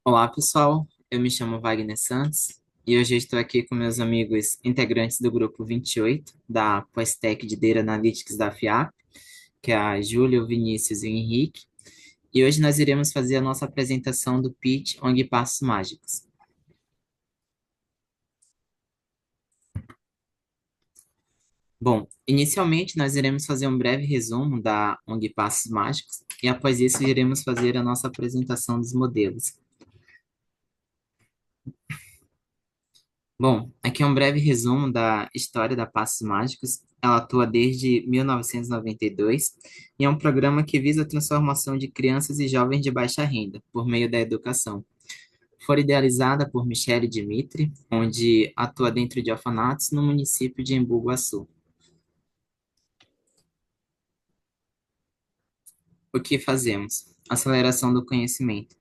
Olá, pessoal. Eu me chamo Wagner Santos e hoje eu estou aqui com meus amigos integrantes do grupo 28 da Pós-Tech de Data Analytics da FIAP, que é a Júlia, o Vinícius e o Henrique. E hoje nós iremos fazer a nossa apresentação do pitch ONG Passos Mágicos. Bom, inicialmente nós iremos fazer um breve resumo da ONG Passos Mágicos e após isso iremos fazer a nossa apresentação dos modelos. Bom, aqui é um breve resumo da história da Passos Mágicos. Ela atua desde 1992 e é um programa que visa a transformação de crianças e jovens de baixa renda por meio da educação. Foi idealizada por Michele Dimitri, onde atua dentro de orfanatos no município de Embu Guaçu. O que fazemos? Aceleração do conhecimento.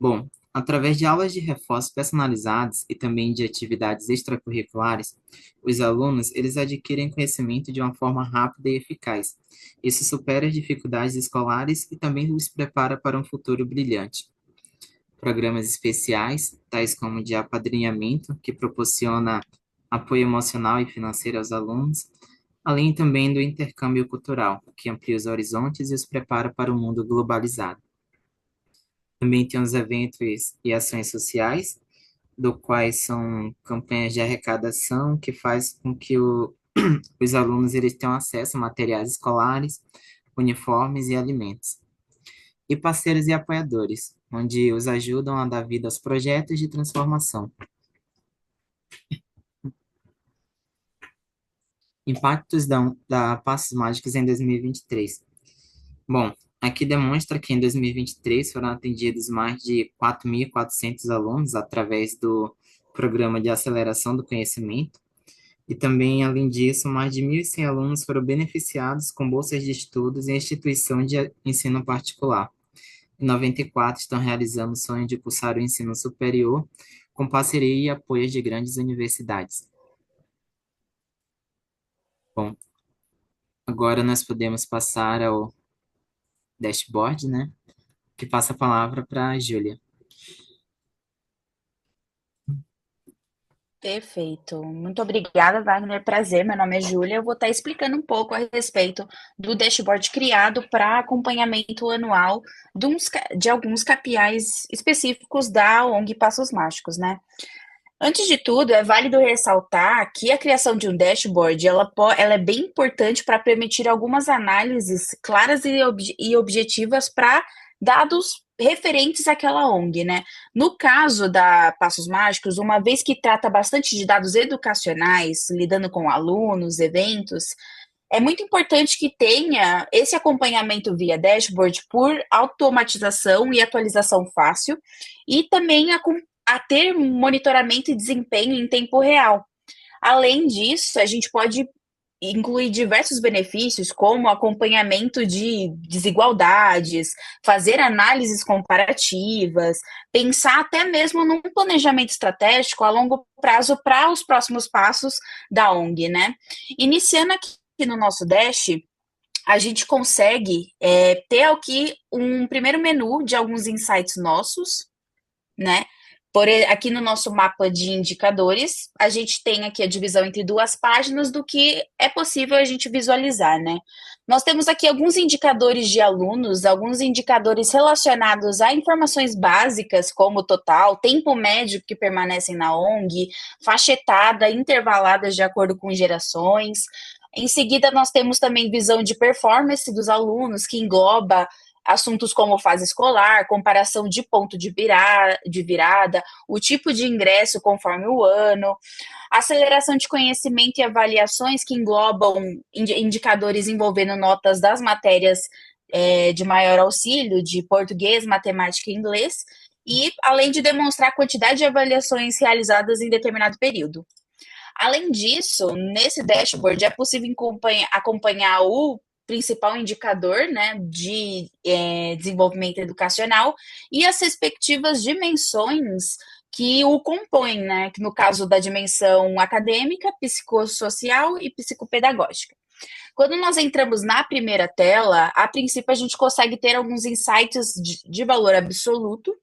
Bom, através de aulas de reforço personalizados e também de atividades extracurriculares, os alunos eles adquirem conhecimento de uma forma rápida e eficaz. Isso supera as dificuldades escolares e também os prepara para um futuro brilhante. Programas especiais, tais como de apadrinhamento, que proporciona apoio emocional e financeiro aos alunos, além também do intercâmbio cultural, que amplia os horizontes e os prepara para o mundo globalizado. Também tem os eventos e ações sociais, do quais são campanhas de arrecadação que faz com que os alunos eles tenham acesso a materiais escolares, uniformes e alimentos. E parceiros e apoiadores, onde os ajudam a dar vida aos projetos de transformação. Impactos da Passos Mágicos em 2023. Bom, aqui demonstra que em 2023 foram atendidos mais de 4.400 alunos através do Programa de Aceleração do Conhecimento, e também, além disso, mais de 1.100 alunos foram beneficiados com bolsas de estudos em instituição de ensino particular. E 94 estão realizando o sonho de cursar o ensino superior com parceria e apoio de grandes universidades. Bom, agora nós podemos passar ao dashboard, né? Que passa a palavra para a Júlia. Perfeito. Muito obrigada, Wagner. Prazer. Meu nome é Júlia. Eu vou estar explicando um pouco a respeito do dashboard criado para acompanhamento anual de alguns KPIs específicos da ONG Passos Mágicos, né? Antes de tudo, é válido ressaltar que a criação de um dashboard ela é bem importante para permitir algumas análises claras e objetivas para dados referentes àquela ONG, né? No caso da Passos Mágicos, uma vez que trata bastante de dados educacionais, lidando com alunos, eventos, é muito importante que tenha esse acompanhamento via dashboard por automatização e atualização fácil, e também a ter monitoramento e desempenho em tempo real. Além disso, a gente pode incluir diversos benefícios, como acompanhamento de desigualdades, fazer análises comparativas, pensar até mesmo num planejamento estratégico a longo prazo para os próximos passos da ONG, né? Iniciando aqui no nosso Dash, a gente consegue ter aqui um primeiro menu de alguns insights nossos, né? Aqui no nosso mapa de indicadores, a gente tem aqui a divisão entre duas páginas do que é possível a gente visualizar, né? Nós temos aqui alguns indicadores de alunos, alguns indicadores relacionados a informações básicas, como total, tempo médio que permanecem na ONG, faixa etária, intervaladas de acordo com gerações. Em seguida, nós temos também visão de performance dos alunos, que engloba assuntos como fase escolar, comparação de ponto de virada, o tipo de ingresso conforme o ano, aceleração de conhecimento e avaliações que englobam indicadores envolvendo notas das matérias de maior auxílio, de português, matemática e inglês, e além de demonstrar a quantidade de avaliações realizadas em determinado período. Além disso, nesse dashboard é possível acompanhar o principal indicador, né, de desenvolvimento educacional e as respectivas dimensões que o compõem, né, que no caso da dimensão acadêmica, psicossocial e psicopedagógica. Quando nós entramos na primeira tela, a princípio a gente consegue ter alguns insights de valor absoluto,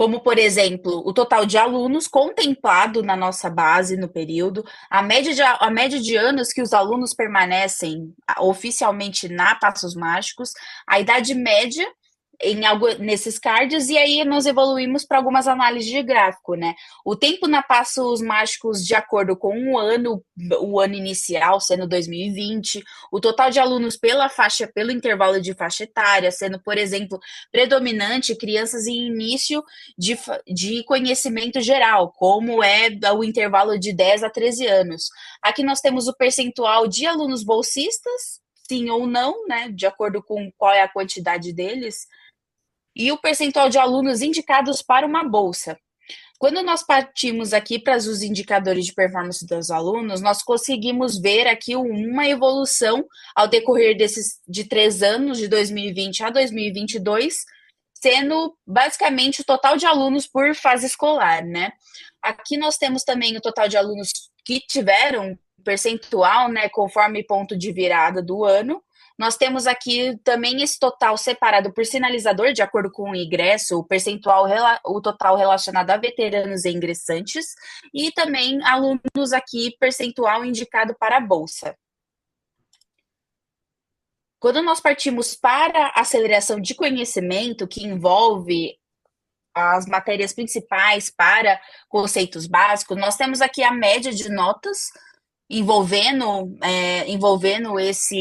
como, por exemplo, o total de alunos contemplado na nossa base no período, a média de anos que os alunos permanecem oficialmente na Passos Mágicos, a idade média em algo nesses cards, e aí nós evoluímos para algumas análises de gráfico, né? O tempo na Passos Mágicos de acordo com o ano inicial, sendo 2020, o total de alunos pela faixa, pelo intervalo de faixa etária, sendo, por exemplo, predominante crianças em início de conhecimento geral, como é o intervalo de 10 a 13 anos. Aqui nós temos o percentual de alunos bolsistas, sim ou não, né? De acordo com qual é a quantidade deles e o percentual de alunos indicados para uma bolsa. Quando nós partimos aqui para os indicadores de performance dos alunos, nós conseguimos ver aqui uma evolução ao decorrer de 3 anos, de 2020 a 2022, sendo basicamente o total de alunos por fase escolar, né? Aqui nós temos também o total de alunos que tiveram percentual, né, conforme ponto de virada do ano. Nós temos aqui também esse total separado por sinalizador, de acordo com o ingresso, o total relacionado a veteranos e ingressantes, e também alunos aqui, percentual indicado para a bolsa. Quando nós partimos para a aceleração de conhecimento, que envolve as matérias principais para conceitos básicos, nós temos aqui a média de notas envolvendo esse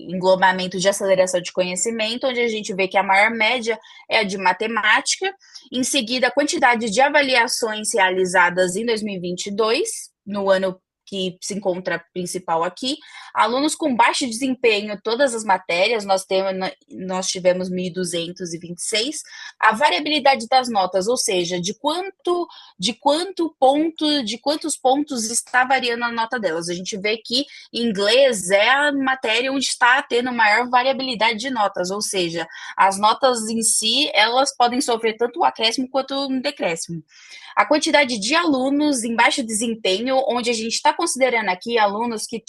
englobamento de aceleração de conhecimento, onde a gente vê que a maior média é a de matemática, em seguida a quantidade de avaliações realizadas em 2022, no ano que se encontra principal aqui, alunos com baixo desempenho, todas as matérias, nós tivemos 1.226, a variabilidade das notas, ou seja, de quantos pontos está variando a nota delas. A gente vê que inglês é a matéria onde está tendo maior variabilidade de notas, ou seja, as notas em si, elas podem sofrer tanto o acréscimo quanto o decréscimo. A quantidade de alunos em baixo desempenho, onde a gente está considerando aqui alunos que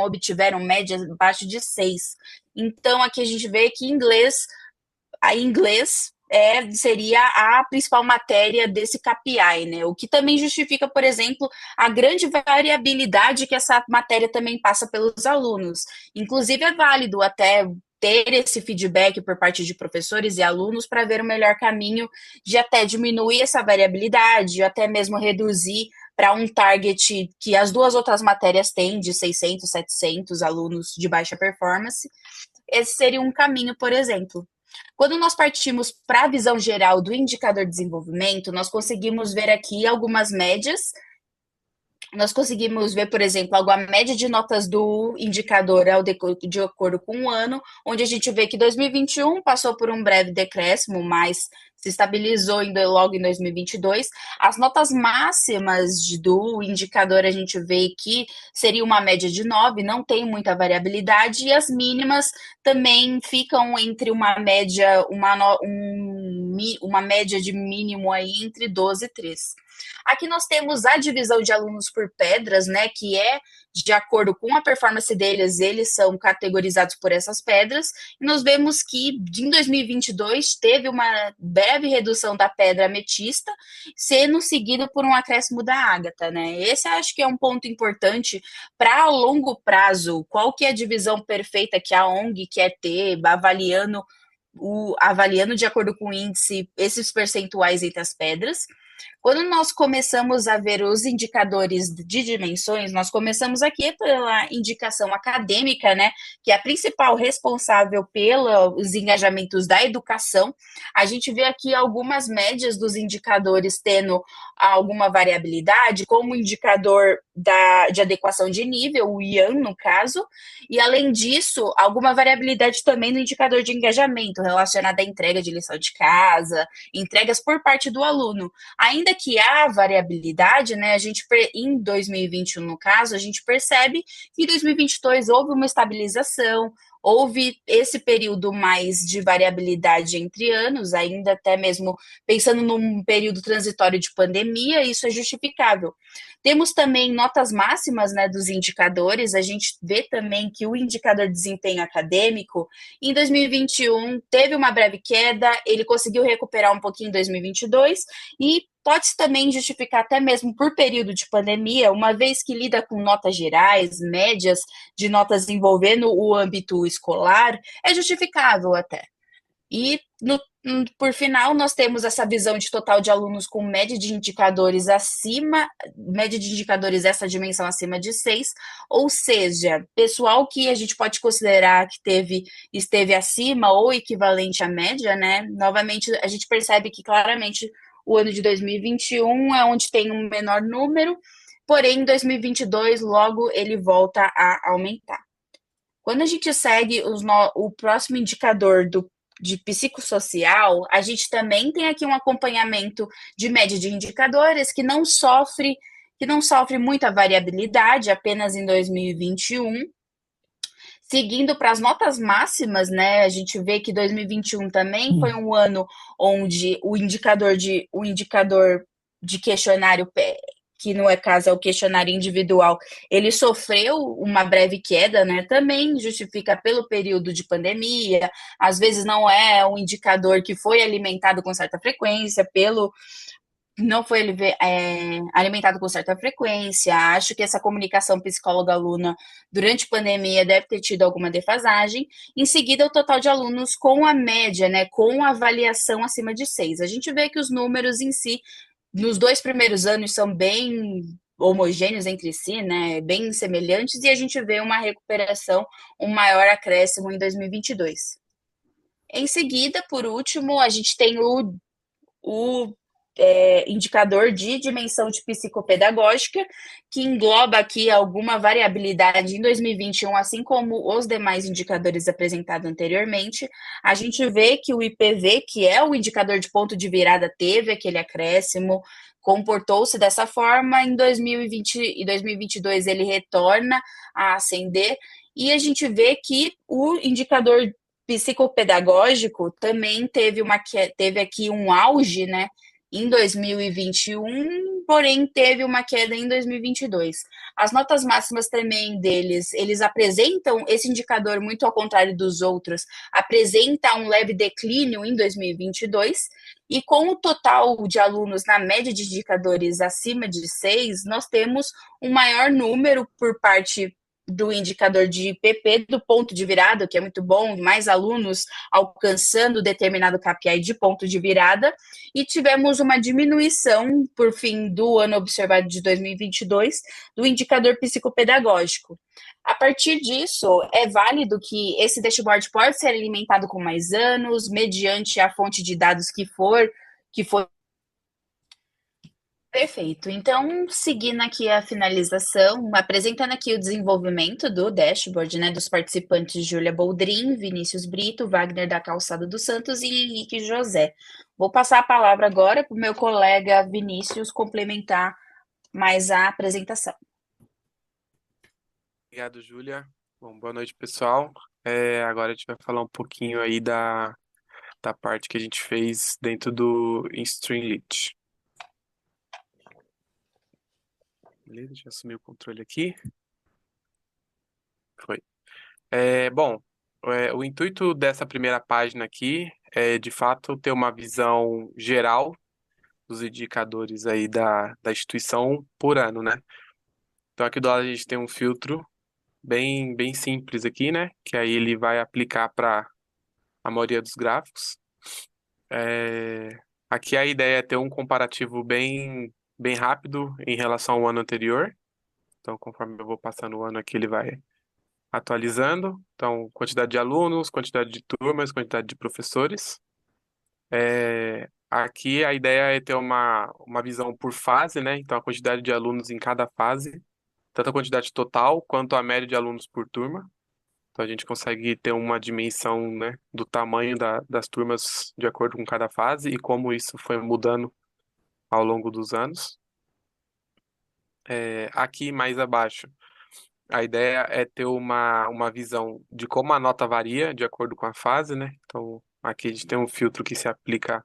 obtiveram média abaixo de 6. Então, aqui a gente vê que inglês seria a principal matéria desse KPI, né? O que também justifica, por exemplo, a grande variabilidade que essa matéria também passa pelos alunos. Inclusive, é válido até ter esse feedback por parte de professores e alunos para ver o melhor caminho de até diminuir essa variabilidade, ou até mesmo reduzir para um target que as duas outras matérias têm, de 600, 700 alunos de baixa performance. Esse seria um caminho, por exemplo. Quando nós partimos para a visão geral do indicador de desenvolvimento, nós conseguimos ver aqui algumas médias. Nós conseguimos ver, por exemplo, a média de notas do indicador de acordo com o ano, onde a gente vê que 2021 passou por um breve decréscimo, mas se estabilizou logo em 2022. As notas máximas do indicador a gente vê que seria uma média de 9, não tem muita variabilidade, e as mínimas também ficam entre uma média de mínimo aí entre 12 e 3. Aqui nós temos a divisão de alunos por pedras, né, que é de acordo com a performance deles, eles são categorizados por essas pedras, e nós vemos que em 2022 teve uma breve redução da pedra ametista, sendo seguido por um acréscimo da ágata, né? Esse acho que é um ponto importante para longo prazo, qual que é a divisão perfeita que a ONG quer ter, avaliando de acordo com o índice esses percentuais entre as pedras. Quando nós começamos a ver os indicadores de dimensões, nós começamos aqui pela indicação acadêmica, né, que é a principal responsável pelos engajamentos da educação. A gente vê aqui algumas médias dos indicadores tendo alguma variabilidade, como o indicador de adequação de nível, o IAN, no caso, e além disso, alguma variabilidade também no indicador de engajamento, relacionado à entrega de lição de casa, entregas por parte do aluno. Ainda que há variabilidade, né, em 2021, no caso, a gente percebe que em 2022 houve uma estabilização, houve esse período mais de variabilidade entre anos, ainda até mesmo pensando num período transitório de pandemia, isso é justificável. Temos também notas máximas, né, dos indicadores. A gente vê também que o indicador de desempenho acadêmico em 2021 teve uma breve queda, ele conseguiu recuperar um pouquinho em 2022 e pode-se também justificar até mesmo por período de pandemia, uma vez que lida com notas gerais, médias de notas envolvendo o âmbito escolar, é justificável até. E, por final, nós temos essa visão de total de alunos com média de indicadores acima, média de indicadores essa dimensão acima de 6, ou seja, pessoal que a gente pode considerar que esteve acima ou equivalente à média, né? Novamente, a gente percebe que claramente o ano de 2021 é onde tem um menor número, porém, em 2022, logo ele volta a aumentar. Quando a gente segue o próximo indicador de psicossocial, a gente também tem aqui um acompanhamento de média de indicadores que não sofre muita variabilidade, apenas em 2021. Seguindo para as notas máximas, né, a gente vê que 2021 também foi um ano onde o indicador de questionário, que no caso é o questionário individual, ele sofreu uma breve queda, né? Também justifica pelo período de pandemia, às vezes não é um indicador que foi alimentado com certa frequência, pelo não foi alimentado com certa frequência. Acho que essa comunicação psicóloga-aluna durante a pandemia deve ter tido alguma defasagem. Em seguida, o total de alunos com a média, né, com a avaliação acima de 6. A gente vê que os números em si, nos 2 primeiros anos, são bem homogêneos entre si, né, bem semelhantes, e a gente vê uma recuperação, um maior acréscimo em 2022. Em seguida, por último, a gente tem o indicador de dimensão de psicopedagógica, que engloba aqui alguma variabilidade em 2021, assim como os demais indicadores apresentados anteriormente. A gente vê que o IPV, que é o indicador de ponto de virada, teve aquele acréscimo, comportou-se dessa forma. Em 2020 e 2022 ele retorna a ascender, e a gente vê que o indicador psicopedagógico também teve aqui um auge, né, em 2021, porém teve uma queda em 2022. As notas máximas também deles, eles apresentam esse indicador muito ao contrário dos outros, apresenta um leve declínio em 2022, e com o total de alunos na média de indicadores acima de 6, nós temos um maior número por parte do indicador de IPP, do ponto de virada, que é muito bom, mais alunos alcançando determinado KPI de ponto de virada, e tivemos uma diminuição, por fim do ano observado de 2022, do indicador psicopedagógico. A partir disso, é válido que esse dashboard pode ser alimentado com mais anos, mediante a fonte de dados que for perfeito. Então, seguindo aqui a finalização, apresentando aqui o desenvolvimento do dashboard, né, dos participantes Júlia Boldrin, Vinícius Brito, Wagner da Calçada dos Santos e Henrique José. Vou passar a palavra agora para o meu colega Vinícius complementar mais a apresentação. Obrigado, Júlia. Bom, boa noite, pessoal. Agora a gente vai falar um pouquinho aí da parte que a gente fez dentro do Streamlit. Beleza, deixa eu assumir o controle aqui. Foi. Bom, o intuito dessa primeira página aqui é, de fato, ter uma visão geral dos indicadores aí da instituição por ano, né? Então, aqui do lado a gente tem um filtro bem simples aqui, né? Que aí ele vai aplicar para a maioria dos gráficos. Aqui a ideia é ter um comparativo bem rápido em relação ao ano anterior. Então, conforme eu vou passando o ano aqui, ele vai atualizando. Então, quantidade de alunos, quantidade de turmas, quantidade de professores. Aqui a ideia é ter uma visão por fase, né? Então, a quantidade de alunos em cada fase, tanto a quantidade total quanto a média de alunos por turma. Então, a gente consegue ter uma dimensão, né, do tamanho das turmas de acordo com cada fase e como isso foi mudando ao longo dos anos. Aqui mais abaixo, A ideia é ter uma visão de como a nota varia de acordo com a fase, né? Então, aqui a gente tem um filtro que se aplica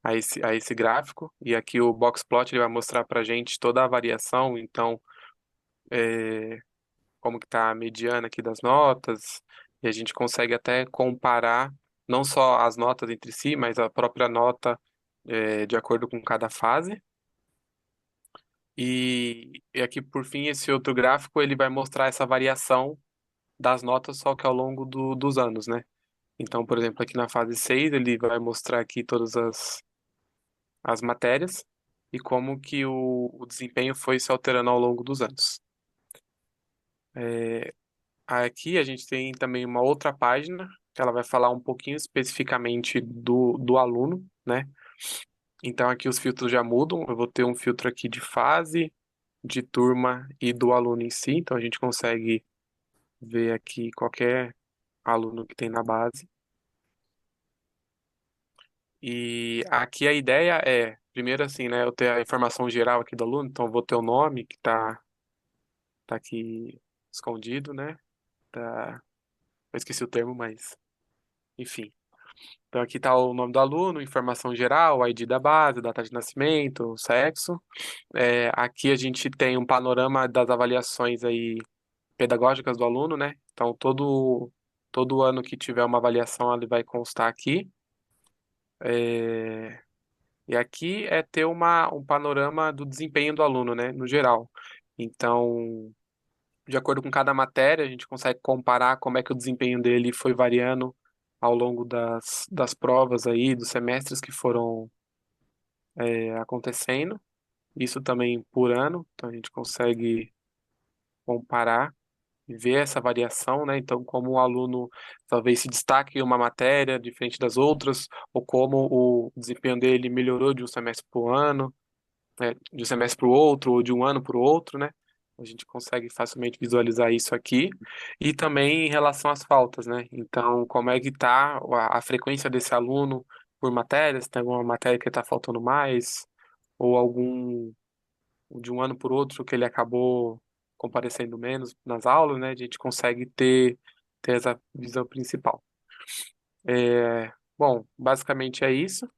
a esse gráfico, e aqui o box plot ele vai mostrar para a gente toda a variação, então, como que está a mediana aqui das notas, e a gente consegue até comparar não só as notas entre si, mas a própria nota de acordo com cada fase. E aqui, por fim, esse outro gráfico ele vai mostrar essa variação das notas, só que ao longo dos anos, né? Então, por exemplo, aqui na fase 6 ele vai mostrar aqui todas as matérias e como que o desempenho foi se alterando ao longo dos anos. Aqui a gente tem também uma outra página, que ela vai falar um pouquinho especificamente do aluno, né? Então aqui os filtros já mudam, eu vou ter um filtro aqui de fase, de turma e do aluno em si, então a gente consegue ver aqui qualquer aluno que tem na base. E aqui a ideia é, primeiro assim, né, eu ter a informação geral aqui do aluno, então eu vou ter o nome que tá aqui escondido, né? Tá, eu esqueci o termo, mas enfim. Então aqui está o nome do aluno, informação geral, o ID da base, data de nascimento, sexo. Aqui a gente tem um panorama das avaliações aí pedagógicas do aluno, né? Então todo ano que tiver uma avaliação, ele vai constar aqui. É, E aqui é ter um panorama do desempenho do aluno, né, no geral. Então, de acordo com cada matéria, a gente consegue comparar como é que o desempenho dele foi variando ao longo das provas aí, dos semestres que foram acontecendo. Isso também por ano, então a gente consegue comparar e ver essa variação, né? Então, como o aluno talvez se destaque em uma matéria diferente das outras, ou como o desempenho dele melhorou de um semestre para o ano, né, de um semestre para o outro ou de um ano para o outro, né? A gente consegue facilmente visualizar isso aqui. E também em relação às faltas, né? Então, como é que está a frequência desse aluno por matérias? Tem alguma matéria que está faltando mais? Ou algum de um ano por outro que ele acabou comparecendo menos nas aulas, né? A gente consegue ter essa visão principal. Bom, basicamente é isso.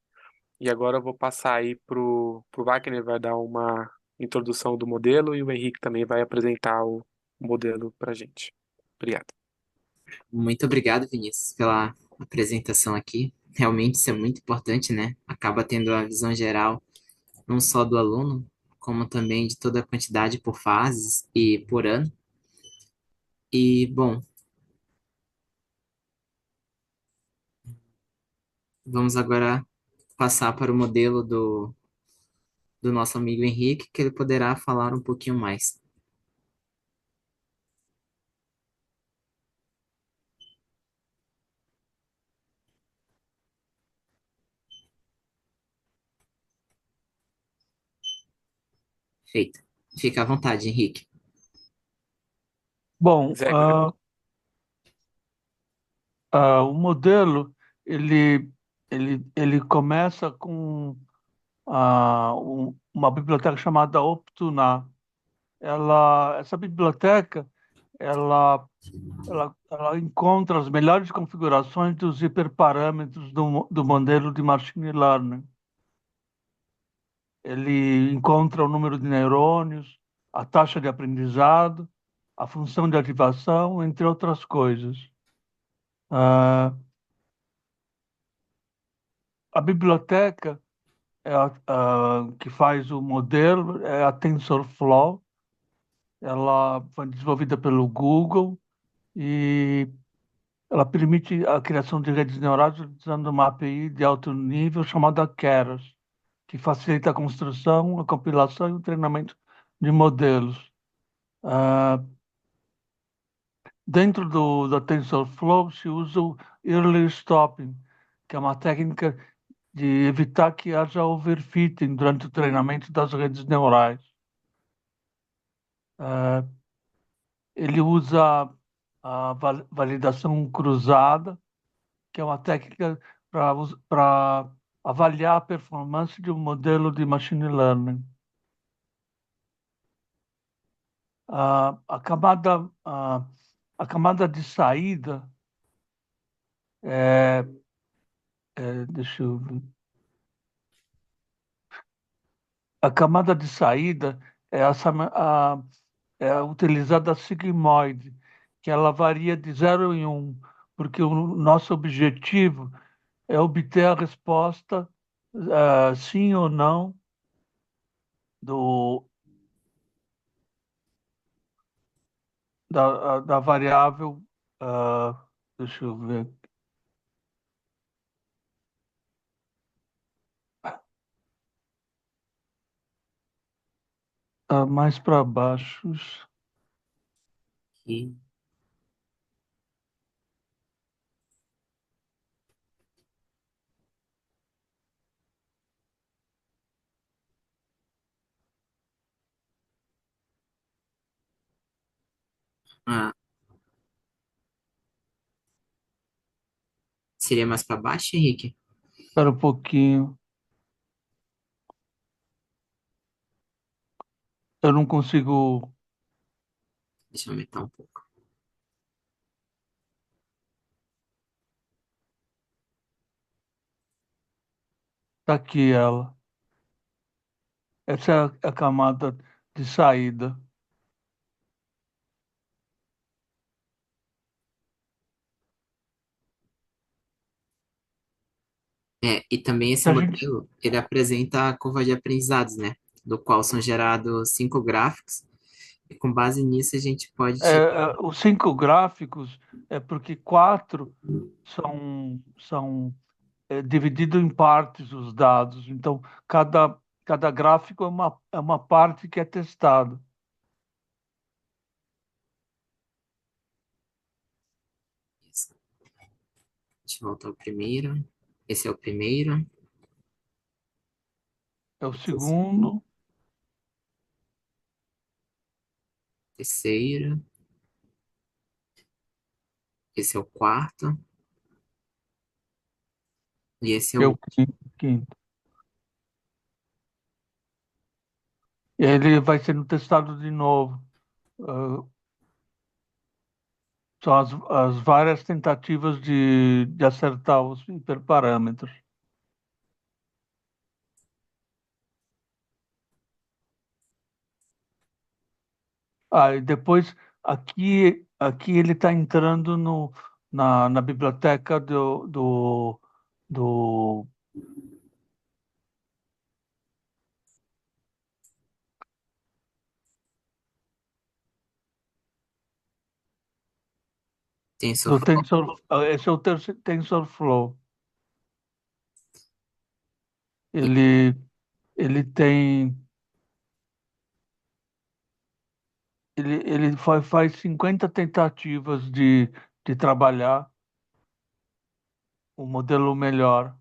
E agora eu vou passar aí pro Wagner, vai dar uma introdução do modelo e o Henrique também vai apresentar o modelo para gente. Obrigado. Muito obrigado, Vinícius, pela apresentação aqui. Realmente isso é muito importante, né? Acaba tendo a visão geral não só do aluno, como também de toda a quantidade por fases e por ano. E, bom, vamos agora passar para o modelo do nosso amigo Henrique, que ele poderá falar um pouquinho mais. Feito. Fica à vontade, Henrique. Bom, Zé, qualquer... o modelo ele começa com uma biblioteca chamada Optuna. Essa biblioteca ela, ela encontra as melhores configurações dos hiperparâmetros do modelo de machine learning. Ele encontra o número de neurônios, a taxa de aprendizado, a função de ativação, entre outras coisas. Ah, a biblioteca que faz o modelo é a TensorFlow. Ela foi desenvolvida pelo Google e ela permite a criação de redes neurais utilizando uma API de alto nível chamada Keras, que facilita a construção, a compilação e o treinamento de modelos. Ah, Dentro da TensorFlow se usa o Early Stopping, que é uma técnica de evitar que haja overfitting durante o treinamento das redes neurais. Ah, Ele usa a validação cruzada, que é uma técnica para avaliar a performance de um modelo de machine learning. A camada de saída é, deixa eu ver. A camada de saída é, é utilizada a sigmoide, que ela varia de 0 em 1, porque o nosso objetivo é obter a resposta sim ou não do, da variável. Deixa eu ver. Mais para baixo. E, ah, seria mais para baixo, Henrique? Espera um pouquinho. Eu não consigo. Deixa eu aumentar um pouco. Tá aqui ela. Essa é a camada de saída. E também esse Se a gente, modelo, ele apresenta a curva de aprendizados, né? Do qual são gerados 5 gráficos, e com base nisso a gente pode tirar. os 5 gráficos é porque 4 são divididos em partes os dados. Então, cada gráfico é uma parte que é testada. Isso. Deixa eu voltar ao primeiro. Esse é o primeiro. É o Esse é o segundo, terceiro. Esse é o quarto. E esse é que é o o último. quinto. E ele vai sendo testado de novo. Ah, são as várias tentativas de acertar os hiperparâmetros. E depois aqui ele está entrando na biblioteca do TensorFlow. esse é o TensorFlow. Ele, ele tem, ele faz 50 tentativas de trabalhar o modelo melhor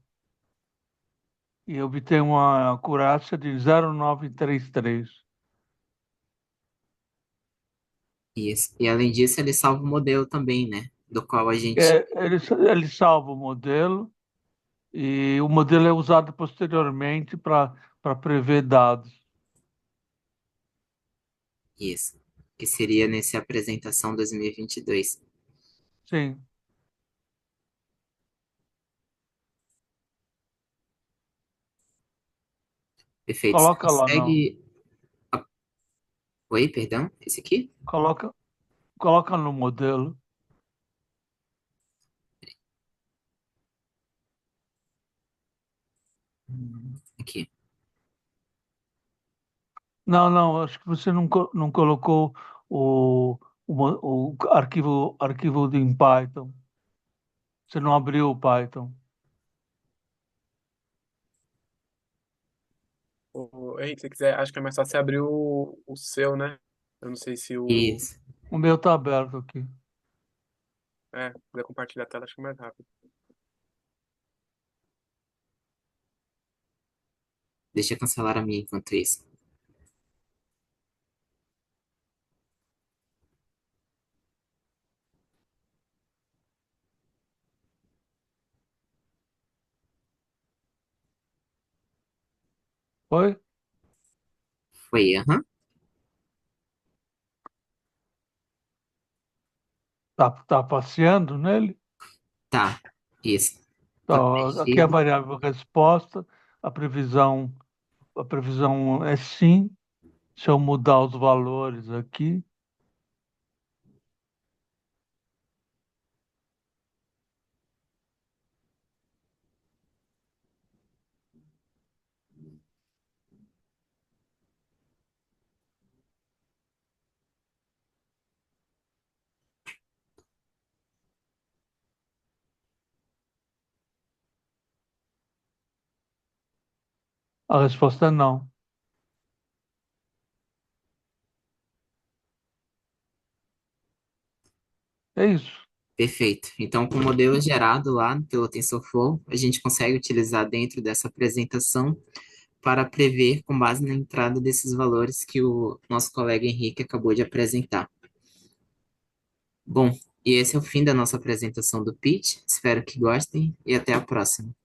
e obter uma acurácia de 0,933. E além disso, ele salva o modelo também, né? Do qual a gente. Ele salva o modelo e o modelo é usado posteriormente para prever dados. Isso. Que seria nessa apresentação 2022. Sim, Perfeito. Você coloca lá não. consegue. Oi, perdão? Esse aqui? Coloca, coloca no modelo. Aqui. Não, não, acho que você não colocou o arquivo em Python. Você não abriu o Python. Henrique, se você quiser, acho que é mais fácil você abrir o seu, né? Eu não sei se o. Isso. O meu está aberto aqui. É, quiser compartilhar a tela, acho que é mais rápido. Deixa eu cancelar a minha enquanto isso. Foi? Foi, aham. Tá passeando nele? Tá, isso. Tá Então, aqui é a preenchido. variável resposta, a previsão, a previsão é sim. Se eu mudar os valores aqui, a resposta é não. É isso. Perfeito. Então, com o modelo gerado lá pelo TensorFlow, a gente consegue utilizar dentro dessa apresentação para prever com base na entrada desses valores que o nosso colega Henrique acabou de apresentar. Bom, e esse é o fim da nossa apresentação do pitch. Espero que gostem e até a próxima.